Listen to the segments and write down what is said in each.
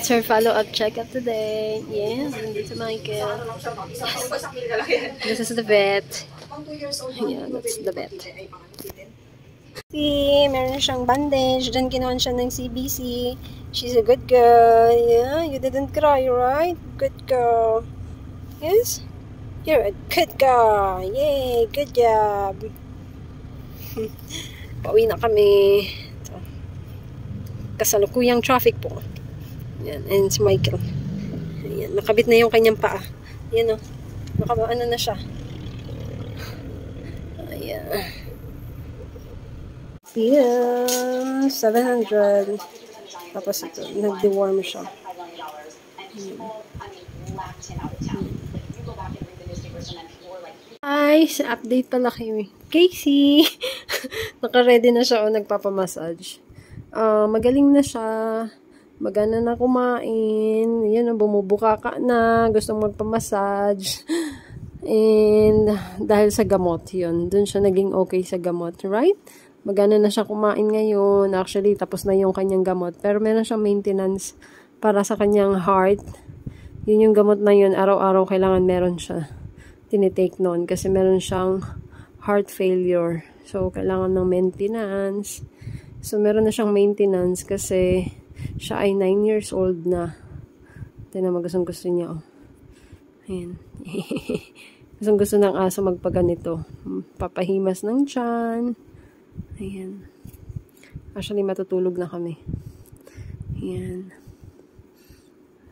That's her follow-up checkup today. Yes, nandito si Michael. This is the vet. Yeah, that's the vet. See, meron siyang bandage. Then ginawan siya ng CBC. She's a good girl. Yeah, you didn't cry, right? Good girl. Yes? You're a good girl. Yay, good job. Pauwi na kami. Kasalukuyang traffic po. Yan, and si Michael. Ayan, nakabit na yung kanyang paa. Ayan o. Ano na siya. Ayan. Yeah, 700. Tapos ito, nag-deworm siya. Ay, sa update pala kay Casey. Naka-ready na siya o nagpapamassage. Magaling na siya. Magana na kumain. Yan, bumubuka ka na. Gustong magpamassage. And dahil sa gamot, yun. Dun siya naging okay sa gamot, right? Magana na siya kumain ngayon. Actually, tapos na yung kanyang gamot. Pero meron siyang maintenance para sa kanyang heart. Yun yung gamot na yun. Araw-araw kailangan meron siya. Tinitake noon. Kasi meron siyang heart failure. So, kailangan ng maintenance. So, meron na siyang maintenance kasi siya ay 9 years old na. Tignan mo, gusto niya. Oh. Ayan. Gusto ng aso magpaganito. Papahimas ng tiyan. Ayan. Actually, matutulog na kami. Ayan.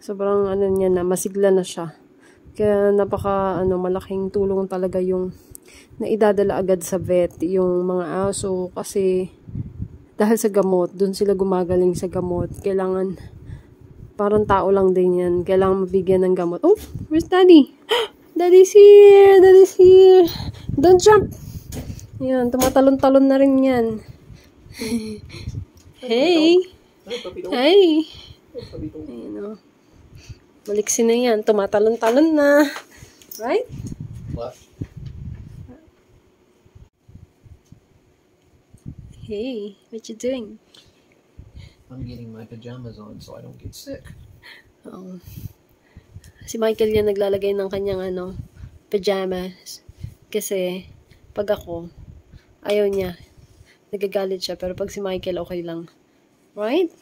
Sobrang niya na, masigla na siya. Kaya malaking tulong talaga yung naidadala agad sa vet, yung mga aso. Kasi dahil sa gamot, dun sila gumagaling sa gamot. Kailangan, parang tao lang din yan. Kailangan mabigyan ng gamot. Oh, where's Daddy? Daddy's here! Daddy's here! Don't jump! Yan, tumatalon-talon na rin yan. Hey! Hey! Ayan o. Maliksi na yan. Tumatalon-talon na. Right? What? Hey, what you doing? I'm getting my pajamas on so I don't get sick. Oh. Si Michael yan naglalagay ng kanyang pajamas. Kasi pag ako, ayaw niya. Nagagalit siya. Pero pag si Michael, okay lang. Right?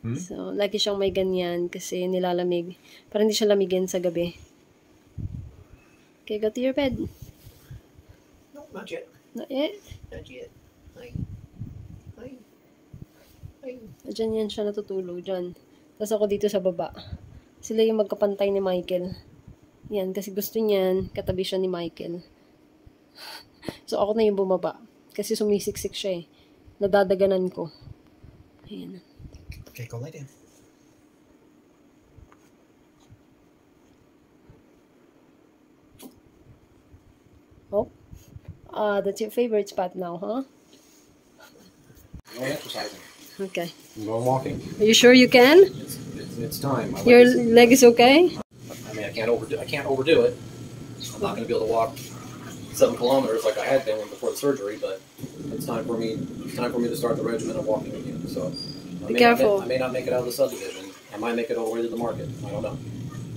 So, lagi siyang may ganyan kasi nilalamig. Para hindi siya lamigin sa gabi. Okay, go to your bed. No, not yet. Not yet? Not yet. Diyan yan siya natutulog. Diyan. Tapos ako dito sa baba. Sila yung magkapantay ni Michael. Yan, kasi gusto niyan, katabi siya ni Michael. So, ako na yung bumaba. Kasi sumisiksik siya eh. Nadadaganan ko. Ayan. Okay, go lay down. Oh. That's your favorite spot now, huh? No exercising. Okay. I'm going walking. Are you sure you can? It's time. Your leg is okay? I mean, I can't overdo it. I'm not going to be able to walk 7 kilometers like I had been before the surgery, but it's time for me to start the regimen of walking again. So be careful. I may not make it out of the subdivision. I might make it all the way to the market. I don't know.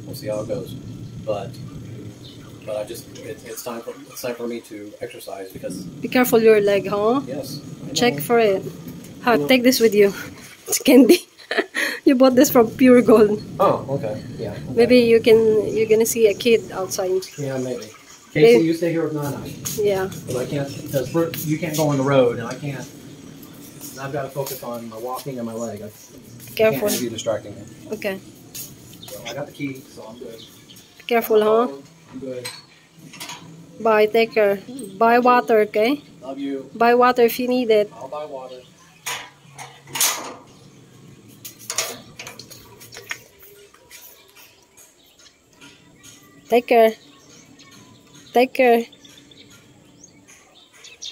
We'll see how it goes. But it's time for me to exercise because. Be careful your leg, huh? Yes. Check for it. Take this with you. It's candy. You bought this from Pure Gold. Oh, okay. Yeah. Okay. Maybe you're gonna see a kid outside. Yeah, maybe. Casey, you stay here with Nana. Yeah. But I can't because you can't go on the road, and I can't. And I've got to focus on my walking and my leg. Careful. I can't have you distracting me. Okay. So I got the key, so I'm good. Be careful, huh? I'm good. Bye. Take care. Buy water, okay? Love you. Buy water if you need it. I'll buy water. Take care. Take care.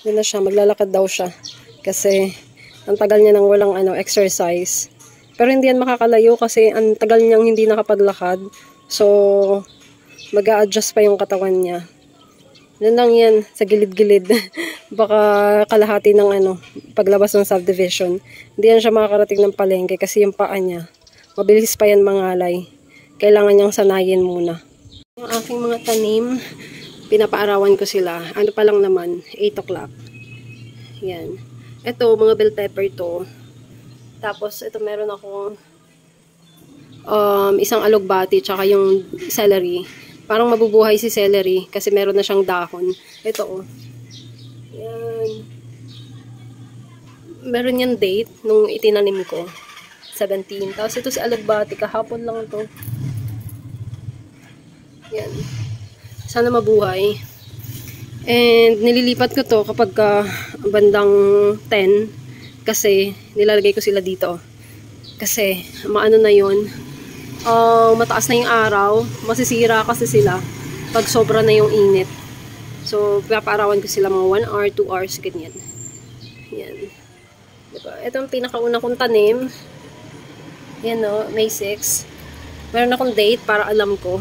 Yun na siya. Maglalakad daw siya. Kasi ang tagal niya nang walang exercise. Pero hindi yan makakalayo kasi ang tagal niyang hindi nakapaglakad. So, mag-a-adjust pa yung katawan niya. Yun lang yan. Sa gilid-gilid. Baka kalahati ng paglabas ng subdivision. Hindi yan siya makakarating ng palengke kasi yung paa niya Mabilis pa yan mangalay. Kailangan niyang sanayin muna. Yung aking mga tanim, pinapaarawan ko sila. Ano pa lang naman, 8 o'clock. Yan. Ito, mga bell pepper to. Tapos, ito meron akong isang alugbati, tsaka yung celery. Parang mabubuhay si celery kasi meron na siyang dahon. Ito, oh. Yan. Meron yan date nung itinanim ko. 17. Tapos ito si alugbati. Kahapon lang to. Yan. Sana mabuhay. And nililipat ko to kapag bandang 10. Kasi nilalagay ko sila dito. Kasi maano na yun. Mataas na yung araw. Masisira kasi sila pag sobra na yung init. So papaarawan ko sila mga 1 hour, 2 hours, ganyan. Yan. Diba? Ito ang pinakauna kong tanim. Yan o, May 6. Meron akong date para alam ko.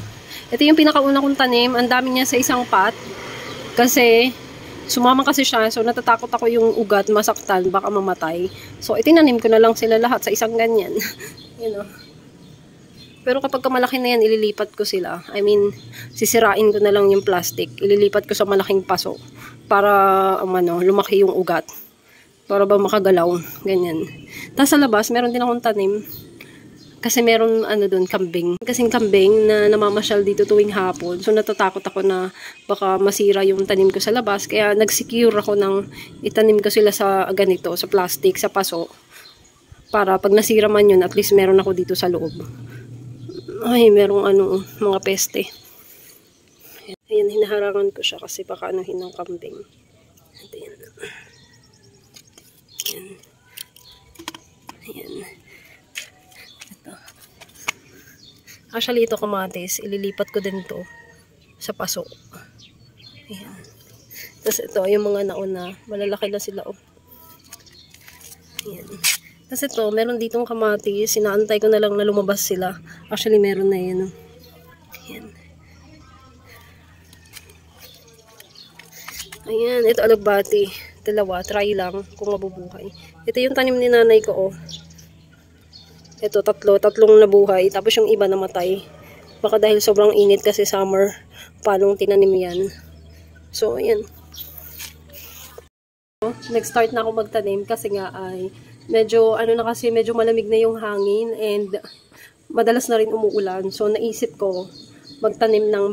Ito yung pinakauna kong tanim. Ang dami niya sa isang pot. Kasi, sumama kasi siya. So, natatakot ako yung ugat, masaktan, baka mamatay. So, itinanim ko na lang sila lahat sa isang ganyan. Yan o. Pero kapag malaki na yan, ililipat ko sila. I mean, sisirain ko na lang yung plastic. Ililipat ko sa malaking paso. Para, lumaki yung ugat. Para ba makagalaw. Ganyan. Tapos sa labas, meron din akong tanim. Kasi meron doon, kambing. Kasing kambing na namamasyal dito tuwing hapon. So natatakot ako na baka masira yung tanim ko sa labas. Kaya nagsecure ako ng itanim ko sila sa ganito, sa plastic, sa paso. Para pag nasira man yun, at least meron ako dito sa loob. Ay, merong mga peste. Ayan, hinaharangan ko siya kasi baka anuhin ng kambing. Ayan. Ayan. Ayan. Actually, ito kamatis. Ililipat ko din to sa paso. Ayan. Tapos ito, yung mga nauna. Malalaki na sila, oh. Ayan. Tapos ito, meron ditong kamatis. Sinaantay ko na lang na lumabas sila. Actually, meron na yan, oh. Ayan. Ayan, ito alugbati. Dalawa, try lang kung mabubuhay. Ito yung tanim ni nanay ko, oh. Ito, tatlong nabuhay. Tapos yung iba namatay. Baka dahil sobrang init kasi summer. Palong tinanim yan. So, ayan. Nag-start na ako magtanim kasi nga ay medyo, medyo malamig na yung hangin and madalas na rin umuulan. So, naisip ko magtanim ng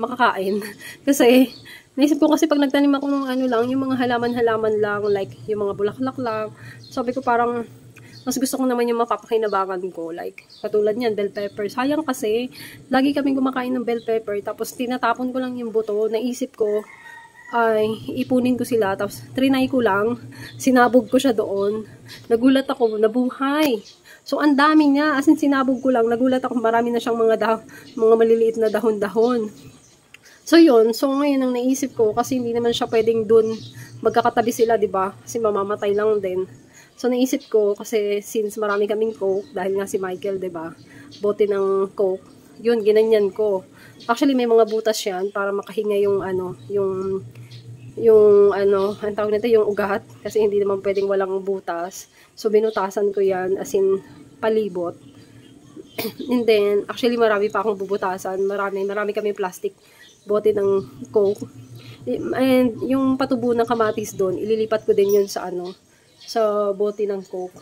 makakain. Kasi, naisip ko kasi pag nagtanim ako ng yung mga halaman-halaman lang, like yung mga bulaklak lang. Sabi ko parang, mas gusto ko naman yung mapapakinabangan ko. Like, katulad niyan, bell pepper. Sayang kasi, lagi kaming kumakain ng bell pepper. Tapos, tinatapon ko lang yung buto. Naisip ko, ay, ipunin ko sila. Tapos, trinay ko lang. Sinabog ko siya doon. Nagulat ako, nabuhay. So, ang dami niya. As in, sinabog ko lang. Nagulat ako, marami na siyang mga maliliit na dahon-dahon. So, yun. So, ngayon, ang naisip ko, kasi hindi naman siya pwedeng dun magkakatabi sila, diba? Kasi mamamatay lang din. So, naisip ko, kasi since marami kaming Coke, dahil nga si Michael, diba? Bote ng Coke. Yun, ginanyan ko. Actually, may mga butas yan para makahinga yung, ang tawag nito, yung ugat. Kasi hindi naman pwedeng walang butas. So, binutasan ko yan, as in, palibot. And then, actually, marami pa akong bubutasan. Marami kami plastic bote ng Coke. And, yung patubo ng kamatis doon, ililipat ko din yun sa sa bote ng Coke.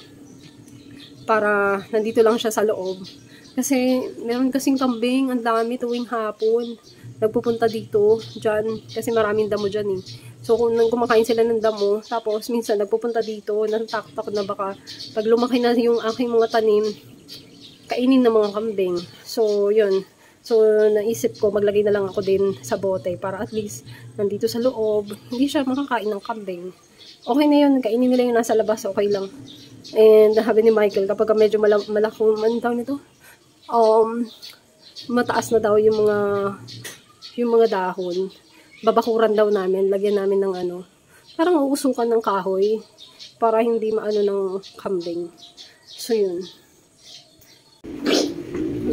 Para nandito lang siya sa loob. Kasi meron kasing kambing, ang dami tuwing hapon. Nagpupunta dito, dyan. Kasi maraming damo dyan eh. So kung kumakain sila ng damo, tapos minsan nagpupunta dito, natatakot ako na baka pag lumaki na yung aking mga tanim, kainin ng mga kambing. So yun. So naisip ko, maglagay na lang ako din sa bote para at least nandito sa loob, hindi siya makakain ng kambing. Okay na yun, kainin nila yung nasa labas, okay lang. And sabi ni Michael, kapag medyo malakong, mataas na daw yung mga dahon, babakuran daw namin, lagyan namin ng parang uusukan ng kahoy, para hindi maano ng kambing. So yun.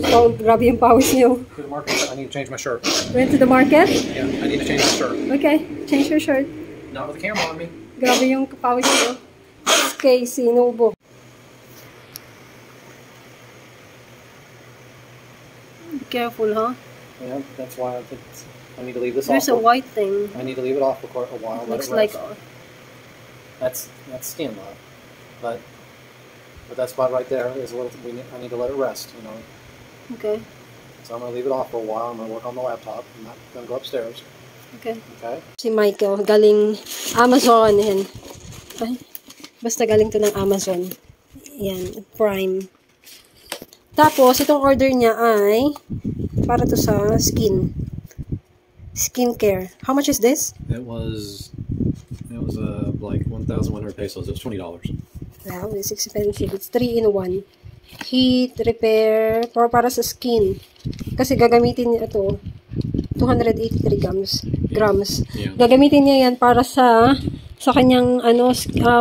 So, grabe yung pawis niyo. To the market, I need to change my shirt. Went to the market? Yeah, I need to change my shirt. Okay, change your shirt. Not with the camera on me. Grabe yung pawis niyo. Okay, sinubo. careful, huh? Yeah, that's why I think I need to leave this There's off. a white thing. I need to leave it off for quite a while. Looks let it like... rest. That's skin though, but that spot right there is what I need to let it rest. You know. Okay. So I'm gonna leave it off for a while. I'm gonna work on the laptop. I'm not gonna go upstairs. Okay. Okay. Si Michael, galing Amazon. Yan. Ay, basta galing to ng Amazon. Yan, Prime. Tapos, itong order niya ay para to sa skincare. How much is this? It was like 1,100 pesos. It was $20. Wow, it's expensive. It's 3-in-1. Heat, repair, para sa skin. Kasi gagamitin niya ito, 283 grams. Yeah. Gagamitin niya yan para sa kanyang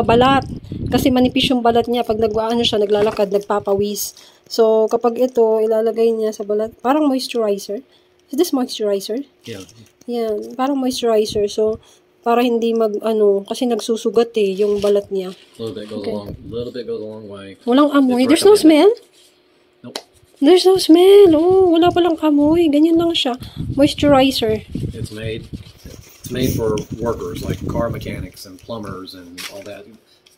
balat. Kasi manipis yung balat niya pag siya, naglalakad, nagpapawis. So, kapag ito, ilalagay niya sa balat, parang moisturizer. Is this moisturizer? Yeah. Yan, parang moisturizer. So, para hindi kasi nagsusugat yung balat niya. A little bit goes a long way. Walang amoy. There's no smell? Nope. There's no smell. Oh, wala palang amoy. Ganyan lang siya. Moisturizer. It's made for workers like car mechanics and plumbers and all that.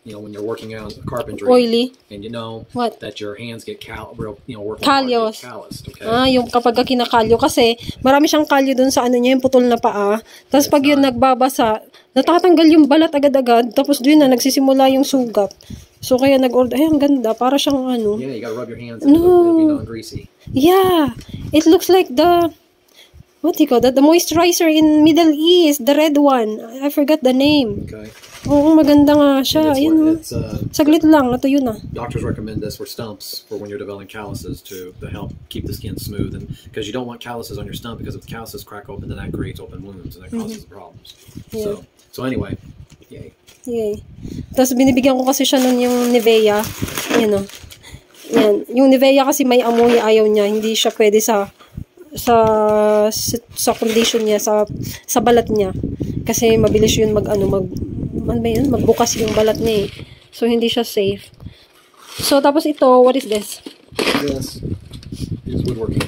You know, when you're working out carpentry. Oily. And you know what? That your hands get working Kalyos. calloused. Okay. Yung kapag kinakalyo. Kasi marami siyang kalyo dun sa niya, yung putol na paa. Tapos pag yun nagbabasa, natatanggal yung balat agad-agad. Tapos doon na nagsisimula yung sugat. So kaya nag-order. Ay, ang ganda. Para siyang Yeah, you gotta rub your hands. It'll be non-greasy. Yeah. It looks like what do you call that? The moisturizer in Middle East. The red one. I forgot the name. Okay. Oo, maganda nga siya. Ayun, saglit lang, natuyo na. Doctors recommend this for stumps for when you're developing calluses to help keep the skin smooth, and because you don't want calluses on your stump, because if the calluses crack open, then that creates open wounds and that causes problems. Yeah. So anyway, yay. Yay. Tapos binibigyan ko kasi siya nun yung Nivea. Ayan o. Yan. Yung Nivea kasi may amoy, ayaw niya. Hindi siya pwede sa condition niya, sa balat niya. Kasi mabilis yun magbukas yung balat niya So, hindi siya safe. So, tapos ito, what is this? This is woodworking.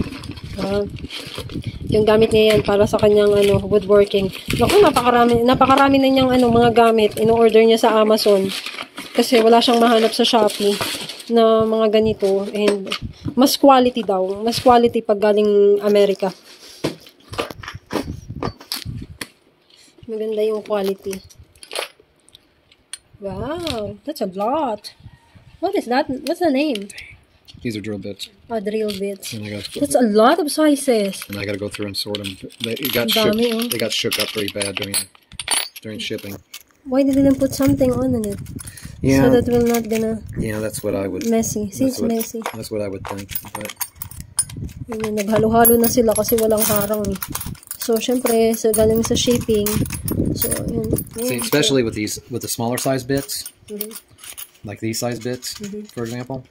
Yung gamit niya yan para sa kanyang woodworking. Naku, napakarami na niyang mga gamit. Ino-order niya sa Amazon. Kasi wala siyang mahanap sa Shopee na mga ganito. And mas quality daw. Mas quality pag galing Amerika. Maganda yung quality. Wow, that's a lot. What is that? What's the name? These are drill bits. Oh, drill bits. And That's a lot of sizes. And I got to go through and sort them. They got shook up pretty bad during shipping. Why did they put something on it? Yeah. So that will not gonna. Yeah, that's what I would. Messy. See, it's messy. That's what I would think. But naghalo-halo na sila kasi walang harang. So, syempre, galing sa shipping. So, yun. See, especially with the smaller size bits, like these size bits, for example,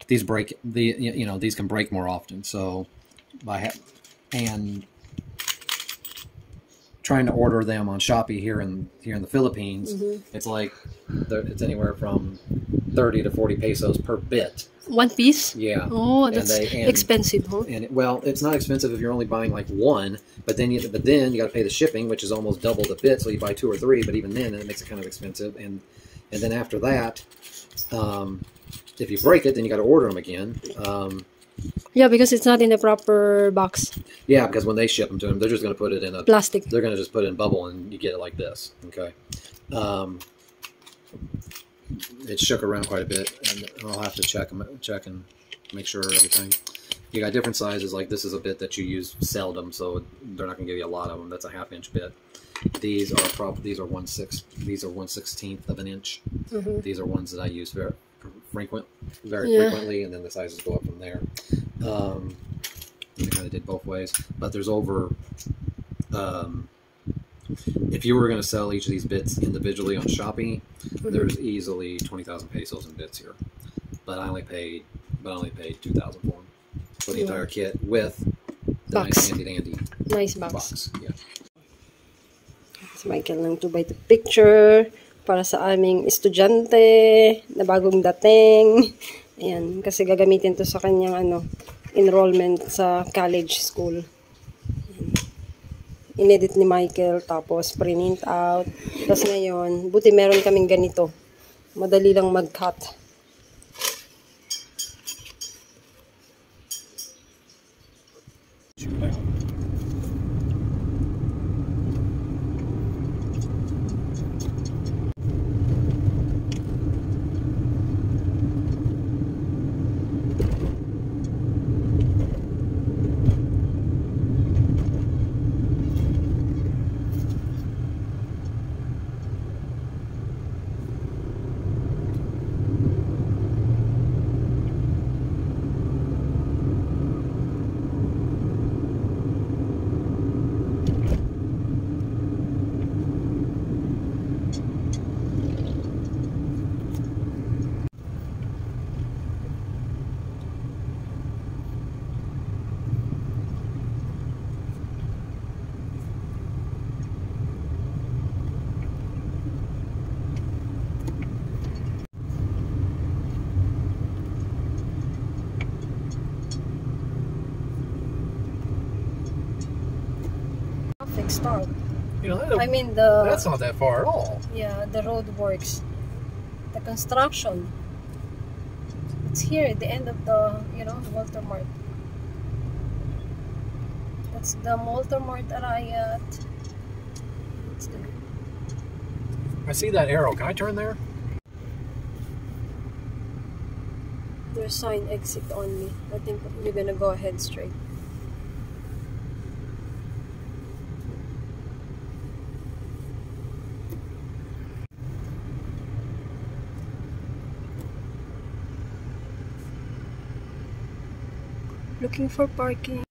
these these can break more often. So, and trying to order them on Shopee here in the Philippines, it's like it's anywhere from 30 to 40 pesos per bit. One piece? Yeah. Oh, that's expensive, huh? And it's not expensive if you're only buying like one, but then you got to pay the shipping, which is almost double the bit. So you buy 2 or 3, but even then it makes it kind of expensive. And then after that, if you break it, then you got to order them again. Yeah, because it's not in the proper box. Yeah, because when they ship them to them, they're just going to put it in a plastic. They're going to just put it in bubble, and you get it like this. Okay. It shook around quite a bit, and I'll have to check and make sure everything. You got different sizes. Like this is a bit that you use seldom, so they're not going to give you a lot of them. That's a 1/2-inch bit. These are 1/6. These are 1/16 of an inch. These are ones that I use very frequently, and then the sizes go up from there. I kind of did both ways, but there's over. If you were going to sell each of these bits individually on Shopee, there's easily 20,000 pesos in bits here. But I only paid 2,000 for them for the entire kit with the nice handy box. Yeah. Si Michael lang to buy the picture para sa aming estudyante na bagong dating. Ayan, kasi gagamitin to sa kanyang enrollment sa college school. Inedit ni Michael, tapos print out. Tapos ngayon, buti meron kaming ganito. Madali lang mag-cut. Traffic start. You know, I mean that's not that far at all. yeah, the road works. The construction. It's here at the end of the, the Walter Mart. That's the Walter Mart Arayat. It's the I see that arrow. Can I turn there? There's sign exit only. I think you're gonna go ahead straight. Looking for parking.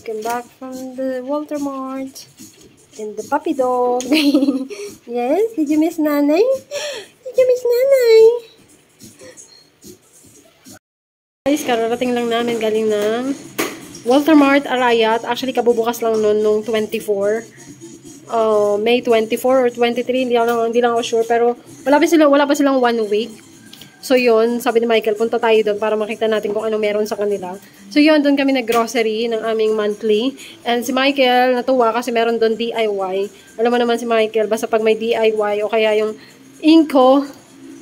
Came back from the Walter Mart and the puppy dog. Yes, did you miss Nanay? Did you miss Nanay? Guys, kararating lang namin galing ng Walter Mart Arayat. Actually, kabubukas lang noon nung 24. May 24 or 23, hindi lang ako sure, pero wala pa silang 1 week. So yun, sabi ni Michael, punta tayo doon para makita natin kung ano meron sa kanila. So yun, doon kami nag-grocery ng aming monthly. And si Michael, natuwa kasi meron doon DIY. Alam mo naman si Michael, basta pag may DIY o kaya yung Inco,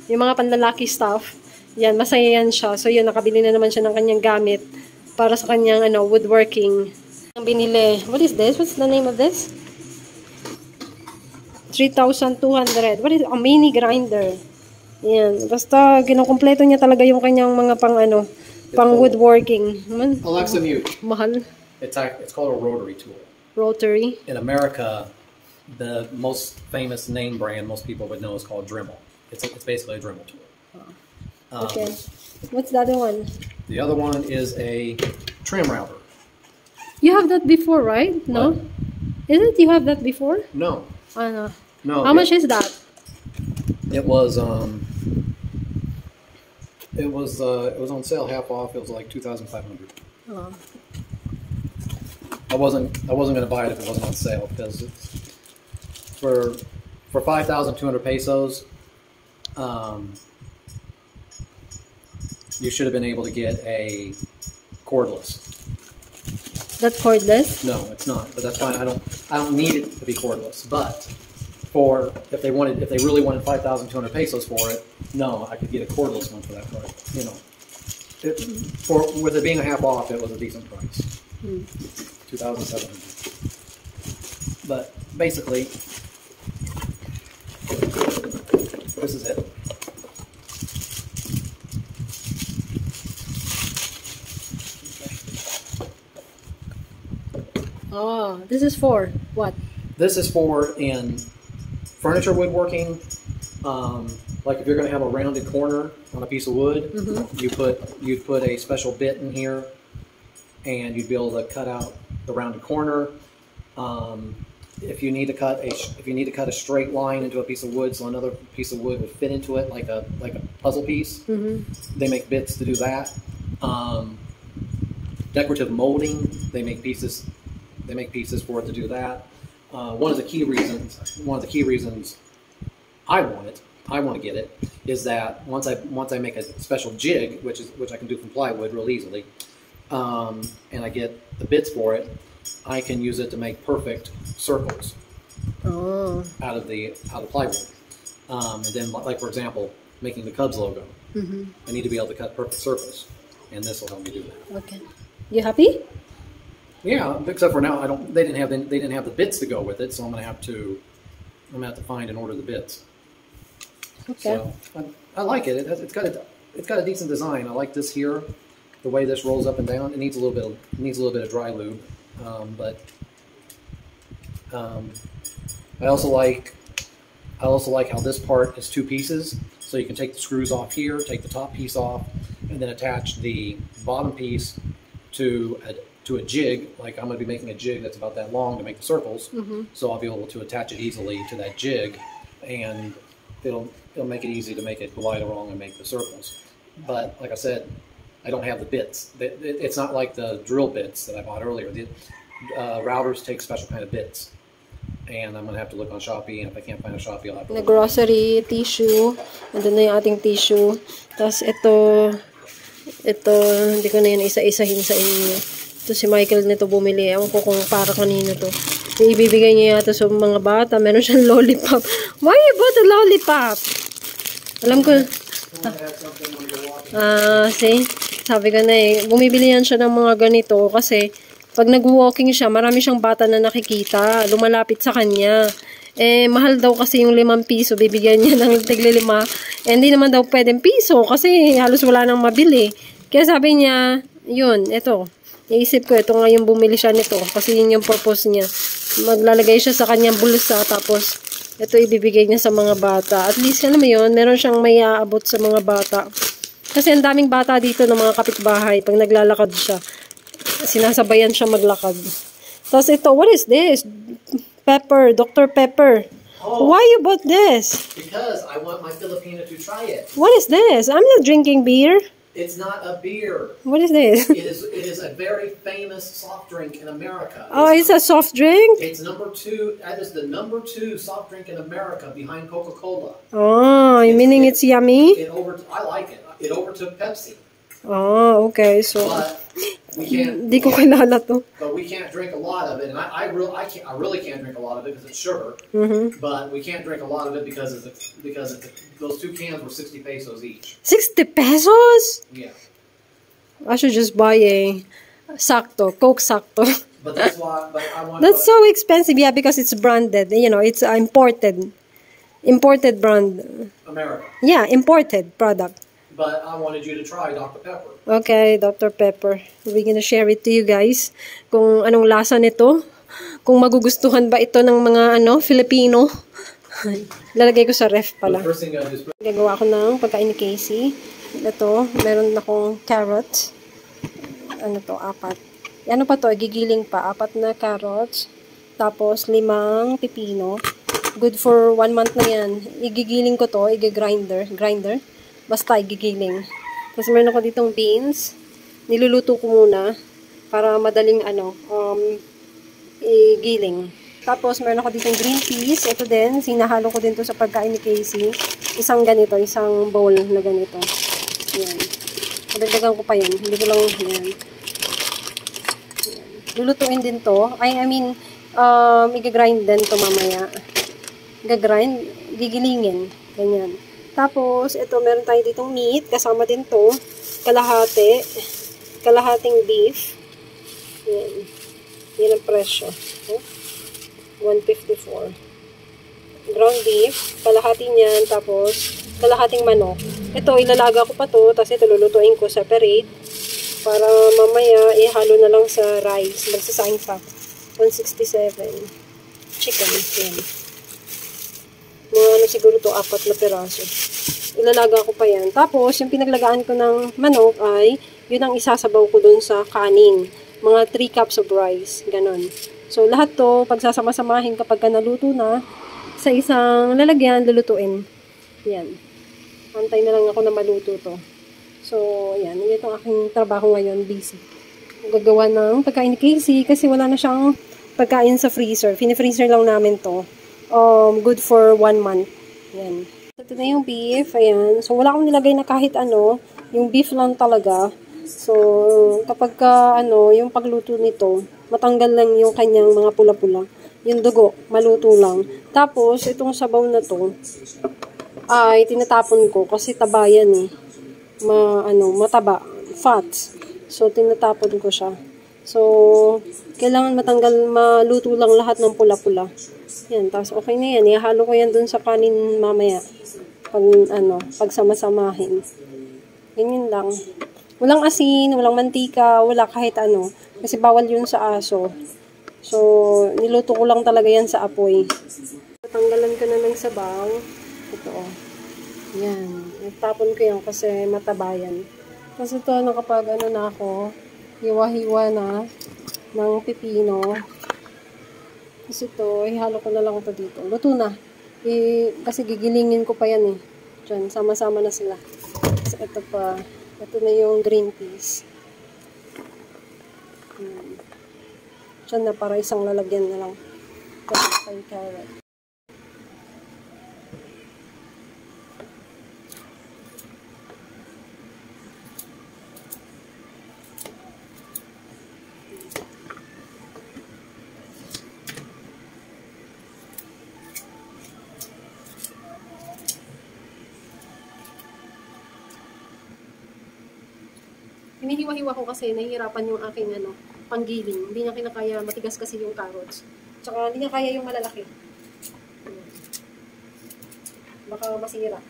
yung mga panlalaki stuff, yan, masaya yan siya. So yun, nakabili na naman siya ng kanyang gamit para sa kanyang woodworking. Ang binili, what is this? What's the name of this? 3,200. What is it? A mini grinder. Yan. Basta, kinukumpleto niya talaga yung kanyang mga pang woodworking. Alexa, mute. Mahal. It's called a rotary tool. Rotary. In America, the most famous name brand most people would know is called Dremel. It's basically a Dremel tool. Okay. What's the other one? The other one is a trim router. You have that before, right? No? What? Isn't you have that before? No. No. No. How much is that? It was it was on sale half off. It was like 2,500. Oh. I wasn't gonna buy it if it wasn't on sale because it's for 5,200 pesos. You should have been able to get a cordless. that cordless? No, it's not. But that's fine. I don't need it to be cordless. But for if they really wanted 5,200 pesos for it, no, I could get a cordless one for that price. You know, with it being a half off, it was a decent price. 2,700. But basically, this is it. Oh, this is for what? This is for in furniture woodworking. Like if you're going to have a rounded corner on a piece of wood, you'd put a special bit in here, and you'd be able to cut out the rounded corner. If you need to cut a straight line into a piece of wood, so another piece of wood would fit into it like a puzzle piece. They make bits to do that. Decorative molding, they make pieces for it to do that. One of the key reasons I want to get it is that once I make a special jig, which I can do from plywood real easily, and I get the bits for it, I can use it to make perfect circles out of plywood. And then, like for example, making the Cubs logo, I need to be able to cut perfect circles, and this will help me do that. Okay, you happy? Yeah, except for now, they didn't have the bits to go with it, so I'm gonna have to find and order the bits. Okay. So I like it. It's got a decent design. I like this here, the way this rolls up and down. It needs a little bit of dry lube, but I also like how this part is two pieces. So you can take the screws off here, take the top piece off, and then attach the bottom piece to a jig. Like I'm going to be making a jig that's about that long to make the circles, so I'll be able to attach it easily to that jig, and it'll make it easy to make it glide along and make the circles. But like I said, I don't have the bits. It's not like the drill bits that I bought earlier. The routers take special kind of bits, and I'm going to have to look on Shopee, and if I can't find a Shopee, I'll have to Na grocery, tissue, andun na yung ating tissue. Tapos ito, hindi ko na yun isa-isahin sa inyo. Ito si Michael nito bumili. Ewan ko kung para kanino to. Ibibigay niya yata sa mga bata. Meron siyang lollipop. Why you bought a lollipop? Alam ko. See? Sabi ko na eh. Bumibili yan siya ng mga ganito kasi pag nag-walking siya, marami siyang bata na nakikita. Lumalapit sa kanya. Eh, mahal daw kasi yung 5 piso. Bibigyan niya ng tigli 5. Eh, hindi naman daw pwedeng piso kasi halos wala nang mabili. Kaya sabi niya, yun, ito. Naisip ko, ito nga yung bumili siya nito. Kasi yun yung purpose niya. Maglalagay siya sa kanyang bulsa. Tapos, ito ibibigay niya sa mga bata. At least, alam mo yun, meron siyang may aabot sa mga bata. Kasi ang daming bata dito ng mga kapitbahay. Pag naglalakad siya, sinasabayan siya maglakad. Tapos ito, what is this? Pepper, Dr. Pepper. Oh, why you bought this? Because I want my Filipino to try it. What is this? I'm not drinking beer. It's not a beer. What is this? It is a very famous soft drink in America. Oh, it's a soft drink? It's number 2. That is the number 2 soft drink in America behind Coca-Cola. Oh, meaning it's yummy? I like it. It overtook Pepsi. Oh, okay. So, but we can't. Di ko kilala to. But we can't drink a lot of it, and I really can't drink a lot of it because it's sugar. But we can't drink a lot of it because those 2 cans were 60 pesos each. 60 pesos? Yeah. I should just buy a Sakto, Coke Sakto. But that's why. But I want. That's so expensive, yeah, because it's branded. You know, it's imported brand. America. Yeah, imported product. But I wanted you to try Dr. Pepper. Okay, Dr. Pepper. We're gonna share it to you guys. Kung anong lasa nito. Kung magugustuhan ba ito ng mga Filipino. Lalagay ko sa ref pala. Gagawa ko ng pagkain ni Casey. Ito, meron akong carrots. Ano to? 4. Ano pa to? Gigiling pa. 4 na carrots. Tapos 5 pipino. Good for 1 month na yan. Igigiling ko to. Grinder. Basta igigiling. Tapos meron ako ditong beans. Niluluto ko muna para madaling igiling. Tapos meron ako ditong green peas. Ito din, sinahalo ko din to sa pagkain ni Casey. Isang ganito, isang bowl na ganito. Yan. Madagdagan ko pa yan. Hindi ko lang yan. Lulutuin din to. I mean, i-grind din to mamaya. Gagrind, gigilingin. Ganyan. Tapos, ito, meron tayo ditong meat. Kasama din to. Kalahati. Kalahating beef. Yan. Yan ang presyo. 154. Ground beef. Kalahati niyan. Tapos, kalahating manok. Ito, ilalaga ko pa to. Tapos ito, lulutuin ko separate. Para mamaya, ihalo na lang sa rice. Magsasaing pa. 167. Chicken. Yan. Mga ano siguro to, 4 na peraso. Ilalaga ko pa yan. Tapos, yung pinaglagaan ko ng manok ay, yun ang isasabaw ko dun sa kanin. Mga 3 cups of rice. Ganon. So, lahat to, pagsasama-samahin kapag ka naluto na, sa isang lalagyan, lulutuin. Yan. Antay na lang ako na maluto to. So, yan. Yan itong aking trabaho ngayon. Busy. Gagawa ng pagkain ni Casey kasi wala na siyang pagkain sa freezer. Fini-freezer lang namin to. Good for 1 month. Yan. Ito na yung beef. Ayan. So, wala akong nilagay na kahit ano. Yung beef lang talaga. So, kapag ka, yung pagluto nito, matanggal lang yung kanyang mga pula-pula. Yung dugo, maluto lang. Tapos, itong sabaw na to, ay tinatapon ko kasi taba yan eh. Mataba. Fats. So, tinatapon ko siya. So, kailangan maluto lang lahat ng pula-pula. Yan, tapos okay na yan. Ihalo ko yan dun sa kanin mamaya. Pag sama-samahin. Ganyan lang. Walang asin, walang mantika, wala kahit ano. Kasi bawal yun sa aso. So, niluto ko lang talaga yan sa apoy. Tanggalan ko na ng sabaw. Ito, oh. Yan. Itapon ko yan kasi mataba yan. Kasi ito, nakapag na ako, hiwa-hiwa na ng pipino. Kasi ito, ihalo ko na lang ito dito. Luto na. Kasi gigilingin ko pa yan eh. Diyan, sama-sama na sila. Kasi ito pa. Ito na yung green peas. Diyan na para isang lalagyan na lang. Tapos pa yung carrot. Hinihiwa-hiwa ko kasi nahihirapan yung aking panggiling. Hindi niya kinakaya, matigas kasi yung carrots. Tsaka hindi niya kaya yung malalaki. Baka masira.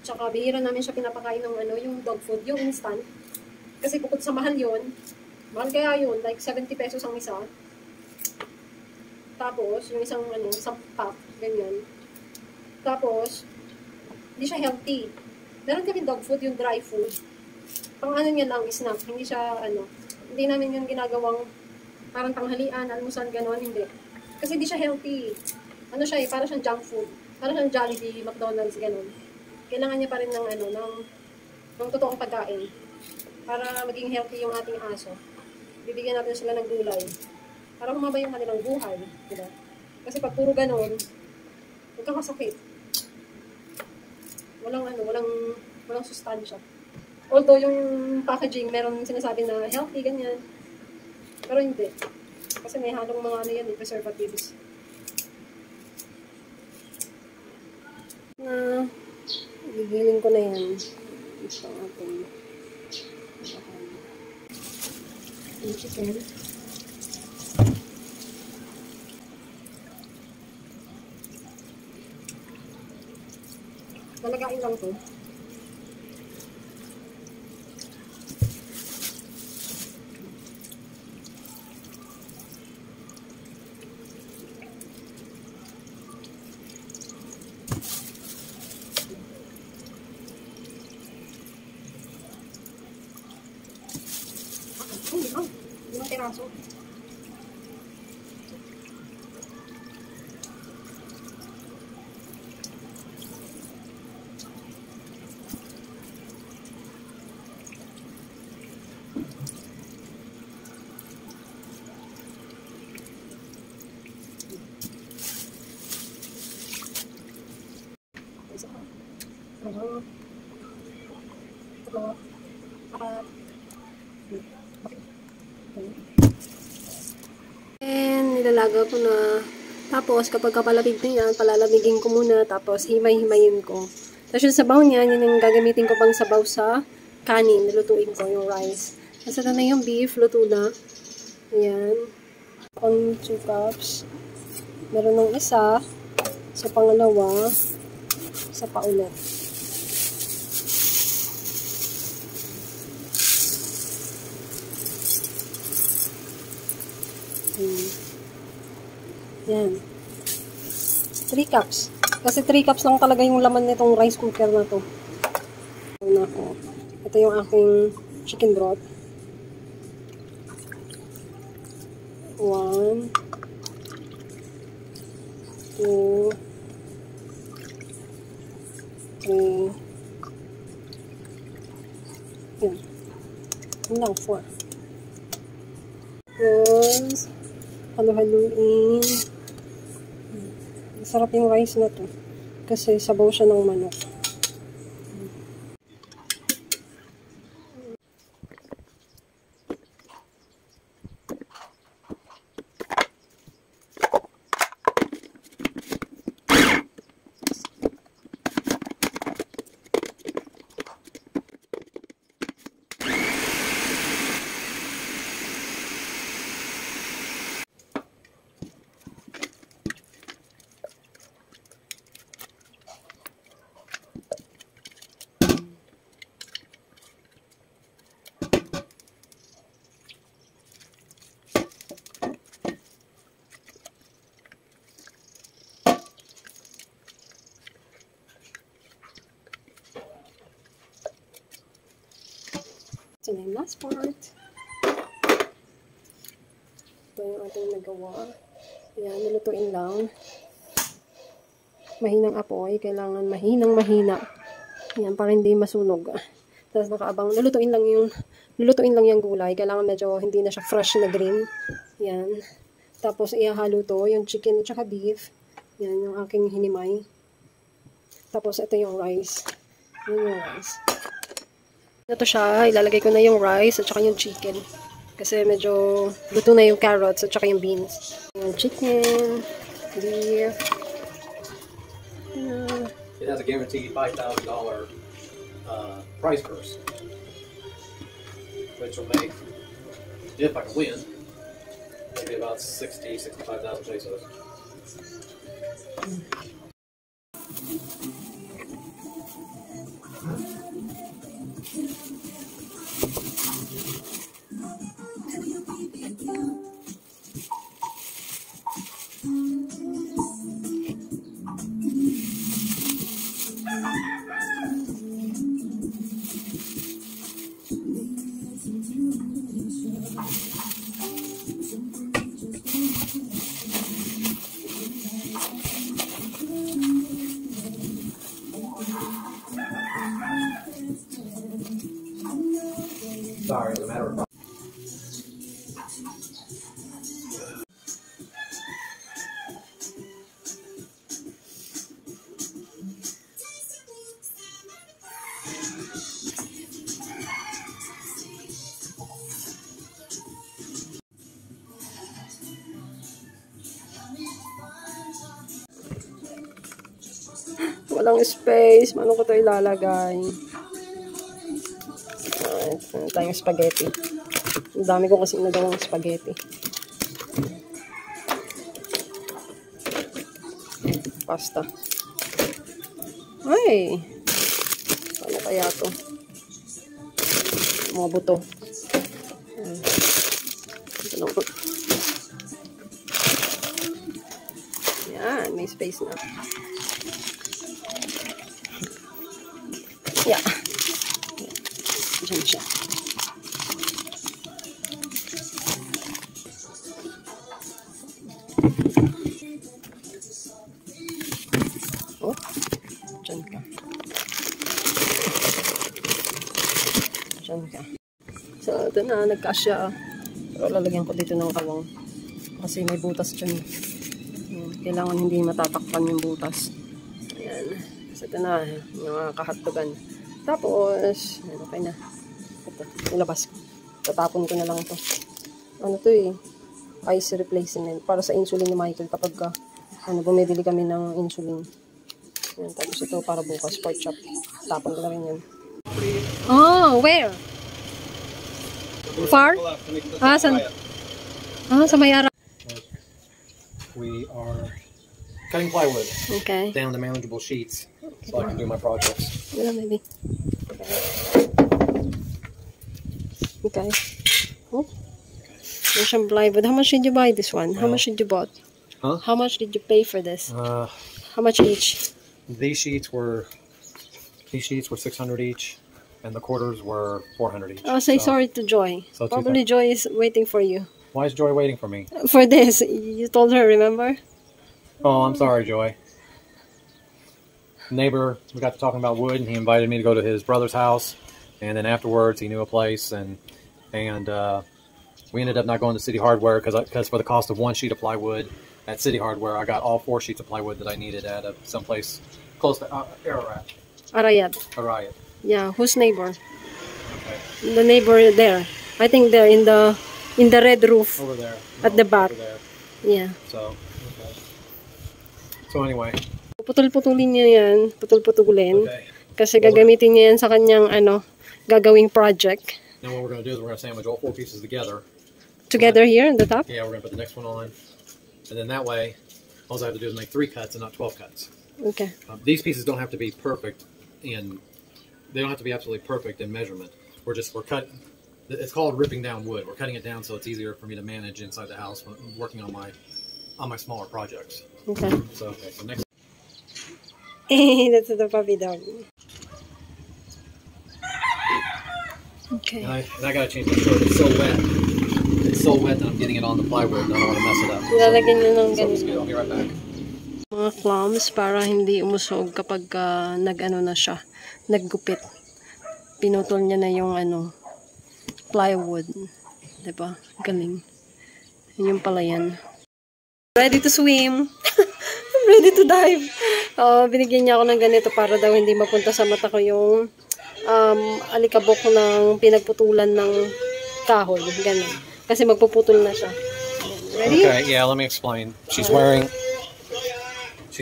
Tsaka bihira namin siya pinapakain ng yung dog food, yung instant. Kasi bukod sa mahal yun, mahal kaya yun, like 70 pesos ang isa. Tapos, yung isang pack, ganyan. Tapos, hindi siya healthy. Meron kami dog food, yung dry food. Pang niya lang, snack. Hindi siya, hindi namin yung ginagawang parang tanghalian, almusan, gano'n, hindi. Kasi hindi siya healthy. Siya para siyang junk food. Para siyang Jollibee, McDonald's, gano'n. Kailangan niya pa rin ng totoong pagkain. Para maging healthy yung ating aso. Bibigyan natin sila ng gulay. Para humaba yung kanilang buhay. Diba? Kasi pag puro ganon, magkakasakit. Walang sustansya. Although yung packaging, meron sinasabi na healthy, ganyan. Pero hindi. Kasi may halong mga preservatives. Gigiling ko na yan. Ito ang ating yung chicken. Lalagain lang to. Limang piraso. And nilalaga ko na. Tapos, kapag kapalamig na yan, palalamigin ko muna. Tapos, himay-himayin ko. Tapos, yung sabaw niyan, yun yung gagamitin ko pang sabaw sa kanin. Nilutuin ko yung rice. Tapos, ito na yung beef. Luto na. Ayan. Pang 2 cups. Meron ng isa. Sa pangalawa. Isa pa ulit. Yan. 3 cups. Kasi 3 cups lang talaga yung laman nitong rice cooker na to. Ito yung aking chicken broth. 1, 2, 3. Yan. Yan lang, 4. Tapos, halu-haluin. Masarap yung rice na to. Kasi sabaw siya ng manok. Ito na yung last part. Ito yung ating nagawa. Ayan, nilutuin lang. Mahinang apoy. Kailangan mahinang-mahina. Ayan, para hindi masunog. Tapos nakaabang. Nilutuin lang yung gulay. Kailangan medyo hindi na siya fresh na green. Ayan. Tapos ihahalo to, yung chicken at saka beef. Ayan, yung aking hinimay. Tapos ito yung rice. Ayan yung rice. Ito siya, ilalagay ko na yung rice at saka yung chicken. Kasi medyo luto na yung carrots at saka yung beans. Yung chicken, beef. It has a guaranteed $5,000 prize purse, which will make, if I can win, maybe about 65,000 pesos. Sorry, as a matter of fact. Walang space. Paano ko ito ilalagay? Ito tayong spaghetti. Ang dami ko kasi nagawang spaghetti. Pasta. Ay! Ano kaya ito? Mga buto. Yan, may space na. Yeah. Diyan siya. Oh, diyan ka. Diyan ka. So, ito na, nagkasya. Pero lalagyan ko dito ng kawang. Kasi may butas dyan. Kailangan hindi matatakpan yung butas. Ayan. So, ito na, yung mga kahotdogan. Tapos, okay na. Ito, ilabas ko. Tatapon ko na lang ito. Ano to eh? Ice replacement. Para sa insulin ni Michael kapag bumibili kami ng insulin. Yan, tapos ito para bukas, pork chop. Tapon ko na rin yan. Oh, where? Far? Sa Mayara. We are cutting plywood Okay. down to manageable sheets so I can do my projects. Yeah, maybe. Okay. Oh. There's some plywood. How much did you buy this one? How much did you bought? Huh? How much did you pay for this? How much each? These sheets were 600 each, and the quarters were 400 each. Oh, say sorry to Joy. So Probably Joy is waiting for you. Why is Joy waiting for me? For this, you told her, remember? Oh, I'm sorry, Joy. Neighbor, we got to talking about wood, and he invited me to go to his brother's house, and then afterwards he knew a place, and we ended up not going to City Hardware because for the cost of one sheet of plywood at City Hardware, I got all 4 sheets of plywood that I needed at someplace close to Ararat. Arayat. Yeah, whose neighbor? Okay. The neighbor there. I think they're in the red roof. Over there. At the back. Over there. Yeah. So, okay. So anyway. Putul-putulin niya yan. Putul-putulin. Okay. Kasi gagamitin niya yan sa kanyang gagawing project. Now what we're going to do is we're going to sandwich all 4 pieces together. Together here on the top? Yeah, we're going to put the next one on. And then that way, all I have to do is make 3 cuts and not 12 cuts. Okay. These pieces don't have to be perfect they don't have to be absolutely perfect in measurement. We're cutting. It's called ripping down wood. We're cutting it down so it's easier for me to manage inside the house when working on my smaller projects. Okay. So next. That's the puppy dog. Okay. And I gotta change my shirt. It's so wet. It's so wet that I'm getting it on the plywood and I don't want to mess it up. Lalagyan niyo ng So it's ganito. good. I'll be right back. Mga clams para hindi umusog kapag na siya, naggupit. Pinutol niya na yung plywood. Diba? Galing. Yun pala yan. Ready to swim. I'm ready to dive. Binigyan niya ako ng ganito para daw hindi mapunta sa mata ko yung alikabok ng pinagputulan ng kahoy. Ganun. Kasi magpuputol na siya. Ready? Okay, yeah, let me explain. She's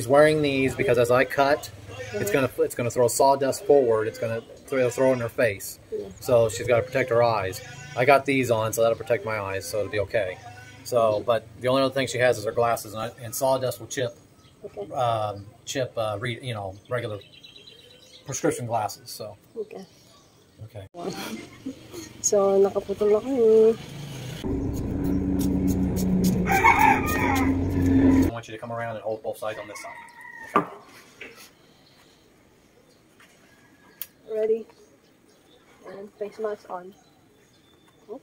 wearing these because as I cut, it's gonna throw sawdust forward. It's gonna throw in her face. Yeah. So she's got to protect her eyes. I got these on, so that'll protect my eyes, so it'll be okay. So, but the only other thing she has is her glasses, and sawdust will chip, regular prescription glasses. So. Okay. Okay. So, nakaputol na kami. I want you to come around and hold both sides on this side. Ready? And face mask on. Oh.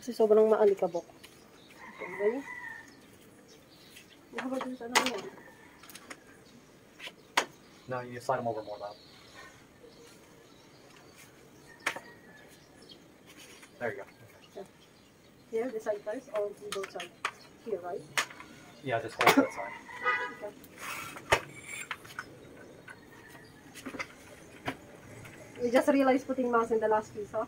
Kasi sobrang maalikabok. Okay, ready? Nakabag din sa naman. No, you slide them over more, though. There you go. Okay. Here, the side first, or both sides? Here, right? Yeah, just hold that side. Okay. We just realized putting mask in the last piece, huh?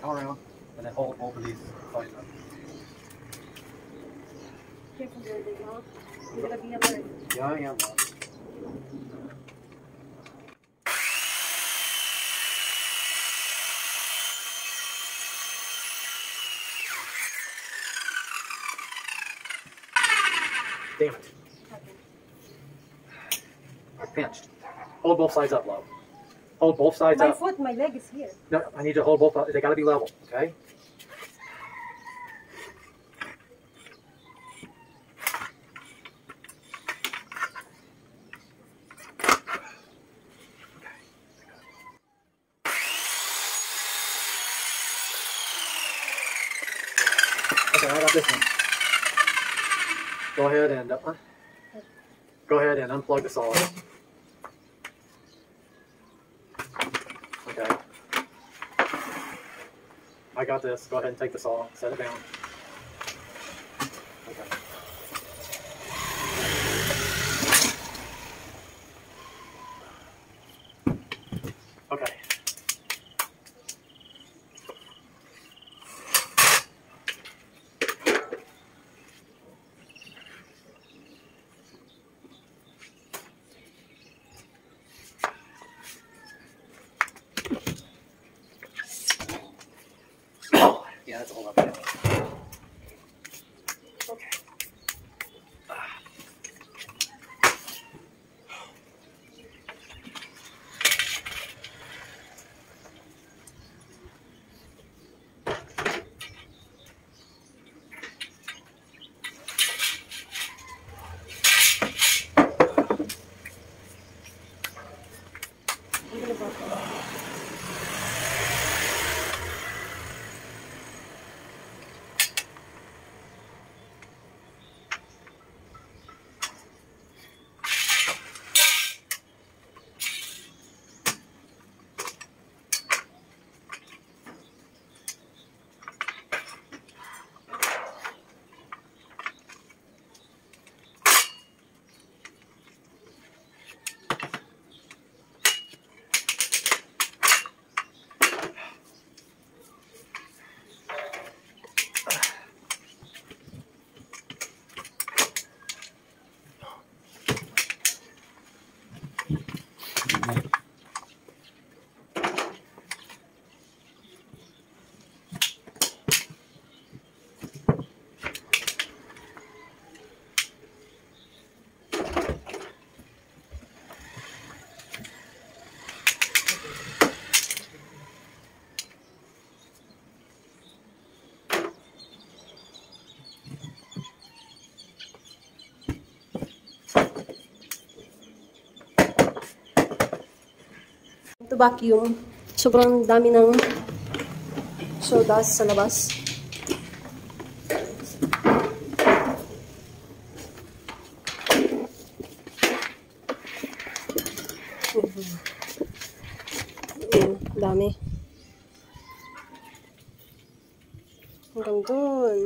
Come around and then hold both of these sides up. Careful, Jordan, huh? You're gonna be alert. Yeah, I am. Damn it. I pinched. Hold both sides up low. Hold both sides up. My leg is here. No, I need to hold both. They gotta be level, okay? Okay, I got this one. Go ahead and unplug the saw. Okay. I got this. Go ahead and take the saw. Set it down. Okay. Okay. Oh, yeah, that's all up there. Okay. To vacuum. Sobrang dami ng sawdust sa labas. Dami. Hanggang doon.